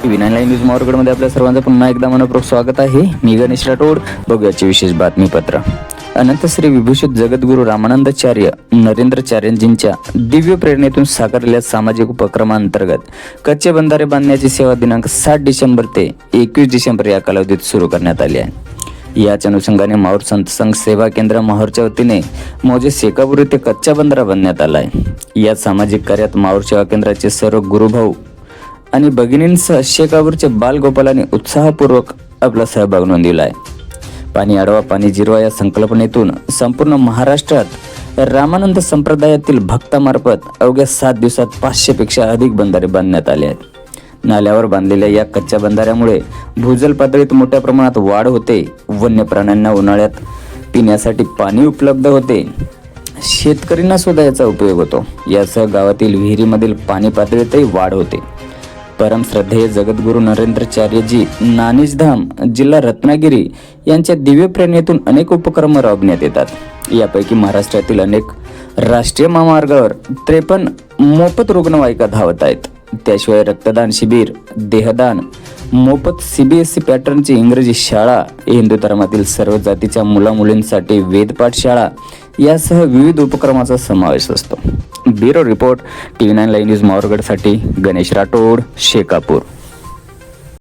TV. 9 live news मावरगडमध्ये आपल्या सर्वांचं पुन्हा एकदा मनपूर्वक स्वागत आहे. मी गणेश राठोड. बघूयाची विशेष बातमीपत्र. अनंत श्री विभूषित जगद्गुरू रामानंदाचार्य नरेंद्रचार्यजींच्या दिव्य प्रेरणेतून साकारलेल्या सामाजिक उपक्रमांतर्गत कच्चे बंधारे बांधण्याची सेवा दिनांक 7 डिसेंबर ते 21 डिसेंबर या कालावधीत सुरू करण्यात आली आहे. याच अनुषंगाने माहूर संत संघ सेवा केंद्र माहूरच्या वतीने मौजे शेकापूर येथे कच्चा बंधारा बांधण्यात आला आहे. या सामाजिक कार्यात माहूर सेवा केंद्राचे सर्व गुरुभाऊ आणि भगिनींसह शेकापूरचे बालगोपालांनी उत्साहपूर्वक आपला सहभाग नोंदविला आहे. पाणी अडवा पाणी जिरवा या संकल्पनेतून संपूर्ण महाराष्ट्रात रामानंद संप्रदायातील भक्तामार्फत अवघ्या 7 दिवसात 500 पेक्षा अधिक बंधारे बांधण्यात आले आहेत. नाल्यावर बांधलेल्या या कच्च्या बंधाऱ्यामुळे भूजल पातळीत मोठ्या प्रमाणात वाढ होते. वन्य प्राण्यांना उन्हाळ्यात पिण्यासाठी पाणी उपलब्ध होते. शेतकऱ्यांना सुद्धा याचा उपयोग होतो. यासह गावातील विहिरीमधील पाणी पातळीतही वाढ होते. परमश्रद्धेय जगद्गुरू नरेंद्रचार्यजी नानिजधाम जिल्हा रत्नागिरी यांच्या दिव्य प्रेरणेतून अनेक उपक्रम राबवण्यात येतात. यापैकी महाराष्ट्रातील अनेक राष्ट्रीय महामार्गावर 53 मोफत रुग्णवाहिका धावत आहेत. त्याशिवाय रक्तदान शिबिर, देहदान, मोफत CBSE पॅटर्नची इंग्रजी शाळा, हिंदू धर्मातील सर्व जातीच्या मुलामुलींसाठी वेदपाठ शाळा यासह विविध उपक्रमाचा समावेश असतो. Bureau report TV. 9 live news मावरगडसाठी गणेश राठोड, शेकापूर.